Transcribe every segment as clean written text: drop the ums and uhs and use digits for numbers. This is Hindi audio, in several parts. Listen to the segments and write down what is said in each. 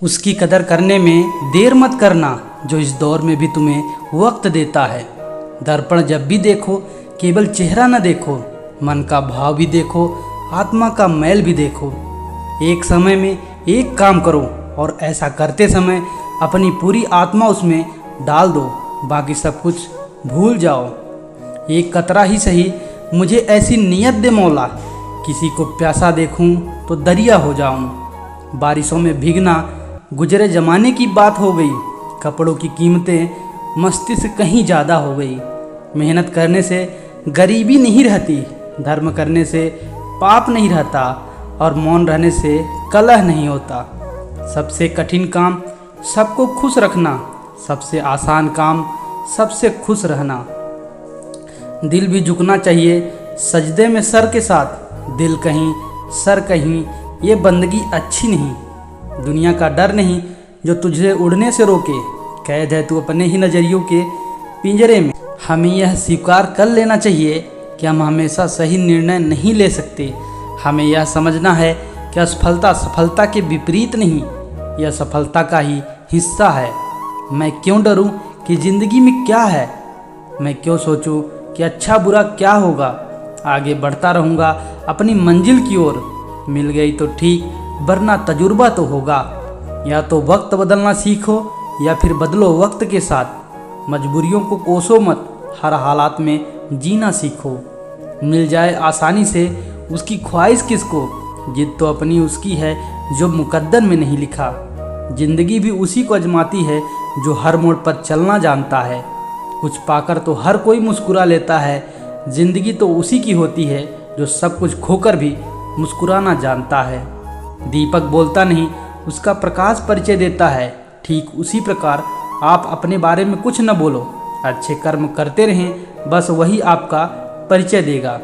उसकी कदर करने में देर मत करना जो इस दौर में भी तुम्हें वक्त देता है। दर्पण जब भी देखो केवल चेहरा न देखो, मन का भाव भी देखो, आत्मा का मैल भी देखो। एक समय में एक काम करो और ऐसा करते समय अपनी पूरी आत्मा उसमें डाल दो, बाकी सब कुछ भूल जाओ। एक कतरा ही सही मुझे ऐसी नियत दे मौला, किसी को प्यासा देखूं तो दरिया हो जाऊं। बारिशों में भीगना गुजरे ज़माने की बात हो गई, कपड़ों की कीमतें मस्ती से कहीं ज़्यादा हो गई। मेहनत करने से गरीबी नहीं रहती, धर्म करने से पाप नहीं रहता और मौन रहने से कलह नहीं होता। सबसे कठिन काम सबको खुश रखना, सबसे आसान काम सबसे खुश रहना। दिल भी झुकना चाहिए सजदे में सर के साथ, दिल कहीं सर कहीं ये बंदगी अच्छी नहीं। दुनिया का डर नहीं जो तुझे उड़ने से रोके, कैद है तू अपने ही नज़रियों के पिंजरे में। हमें यह स्वीकार कर लेना चाहिए कि हम हमेशा सही निर्णय नहीं ले सकते। हमें यह समझना है कि असफलता सफलता के विपरीत नहीं, यह सफलता का ही हिस्सा है। मैं क्यों डरूं कि ज़िंदगी में क्या है, मैं क्यों सोचूं कि अच्छा बुरा क्या होगा। आगे बढ़ता रहूँगा अपनी मंजिल की ओर, मिल गई तो ठीक वरना तजुर्बा तो होगा। या तो वक्त बदलना सीखो या फिर बदलो वक्त के साथ। मजबूरियों को कोसो मत, हर हालात में जीना सीखो। मिल जाए आसानी से उसकी ख्वाहिश किसको, जिद तो अपनी उसकी है जो मुकद्दर में नहीं लिखा। जिंदगी भी उसी को आजमाती है जो हर मोड़ पर चलना जानता है। कुछ पाकर तो हर कोई मुस्कुरा लेता है, जिंदगी तो उसी की होती है जो सब कुछ खोकर भी मुस्कुराना जानता है। दीपक बोलता नहीं, उसका प्रकाश परिचय देता है। ठीक उसी प्रकार आप अपने बारे में कुछ न बोलो, अच्छे कर्म करते रहें, बस वही आपका परिचय देगा।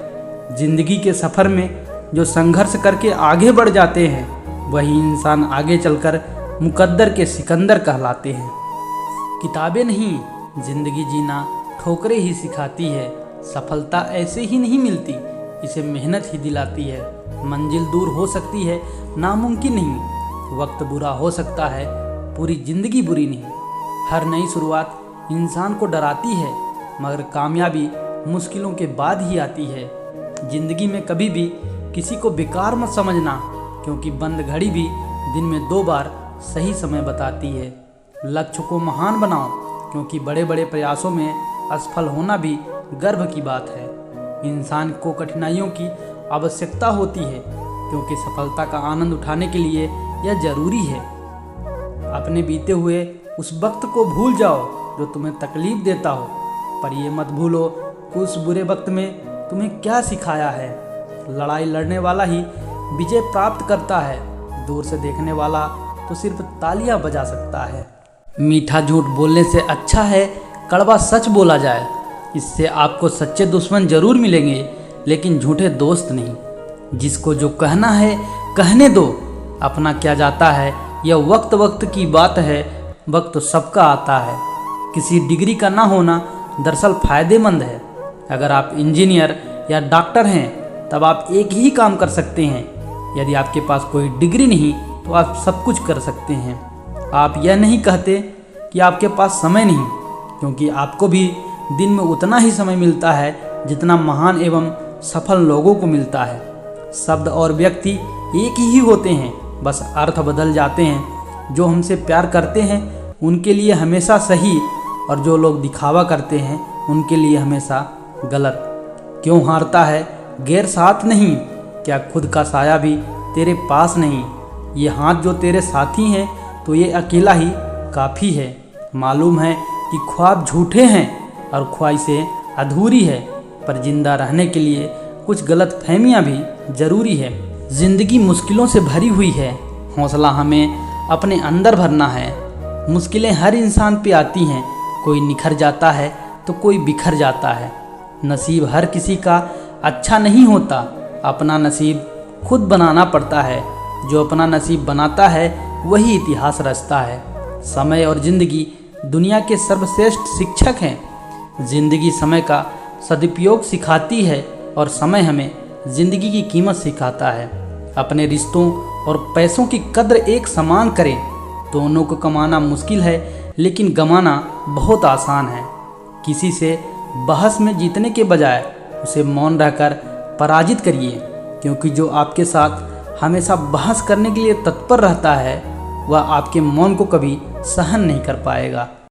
जिंदगी के सफ़र में जो संघर्ष करके आगे बढ़ जाते हैं, वही इंसान आगे चलकर मुकद्दर के सिकंदर कहलाते हैं। किताबें नहीं जिंदगी जीना ठोकरें ही सिखाती है। सफलता ऐसे ही नहीं मिलती, इसे मेहनत ही दिलाती है। मंजिल दूर हो सकती है, नामुमकिन नहीं। वक्त बुरा हो सकता है, पूरी जिंदगी बुरी नहीं। हर नई शुरुआत इंसान को डराती है, मगर कामयाबी मुश्किलों के बाद ही आती है। जिंदगी में कभी भी किसी को बेकार मत समझना, क्योंकि बंद घड़ी भी दिन में 2 बार सही समय बताती है। लक्ष्य को महान बनाओ, क्योंकि बड़े बड़े प्रयासों में असफल होना भी गर्व की बात है। इंसान को कठिनाइयों की आवश्यकता होती है, क्योंकि सफलता का आनंद उठाने के लिए यह जरूरी है। अपने बीते हुए उस वक्त को भूल जाओ जो तुम्हें तकलीफ देता हो, पर यह मत भूलो कि उस बुरे वक्त में तुम्हें क्या सिखाया है। लड़ाई लड़ने वाला ही विजय प्राप्त करता है, दूर से देखने वाला तो सिर्फ तालियां बजा सकता है। मीठा झूठ बोलने से अच्छा है कड़वा सच बोला जाए। इससे आपको सच्चे दुश्मन जरूर मिलेंगे, लेकिन झूठे दोस्त नहीं। जिसको जो कहना है कहने दो, अपना क्या जाता है, यह वक्त वक्त की बात है, वक्त सबका आता है। किसी डिग्री का ना होना दरअसल फ़ायदेमंद है। अगर आप इंजीनियर या डॉक्टर हैं तब आप एक ही काम कर सकते हैं। यदि आपके पास कोई डिग्री नहीं तो आप सब कुछ कर सकते हैं। आप यह नहीं कहते कि आपके पास समय नहीं, क्योंकि आपको भी दिन में उतना ही समय मिलता है जितना महान एवं सफल लोगों को मिलता है। शब्द और व्यक्ति एक ही होते हैं, बस अर्थ बदल जाते हैं। जो हमसे प्यार करते हैं उनके लिए हमेशा सही, और जो लोग दिखावा करते हैं उनके लिए हमेशा गलत। क्यों हारता है गैर साथ नहीं, क्या खुद का साया भी तेरे पास नहीं। ये हाथ जो तेरे साथी हैं तो ये अकेला ही काफ़ी है। मालूम है कि ख्वाब झूठे हैं और ख्वाहिशें अधूरी है, पर जिंदा रहने के लिए कुछ गलत फहमियाँ भी ज़रूरी है। ज़िंदगी मुश्किलों से भरी हुई है, हौसला हमें अपने अंदर भरना है। मुश्किलें हर इंसान पे आती हैं, कोई निखर जाता है तो कोई बिखर जाता है। नसीब हर किसी का अच्छा नहीं होता, अपना नसीब खुद बनाना पड़ता है। जो अपना नसीब बनाता है वही इतिहास रचता है। समय और ज़िंदगी दुनिया के सर्वश्रेष्ठ शिक्षक हैं। ज़िंदगी समय का सदुपयोग सिखाती है और समय हमें ज़िंदगी की कीमत सिखाता है। अपने रिश्तों और पैसों की कद्र एक समान करें, दोनों को कमाना मुश्किल है, लेकिन गंवाना बहुत आसान है। किसी से बहस में जीतने के बजाय उसे मौन रहकर पराजित करिए, क्योंकि जो आपके साथ हमेशा बहस करने के लिए तत्पर रहता है वह आपके मौन को कभी सहन नहीं कर पाएगा।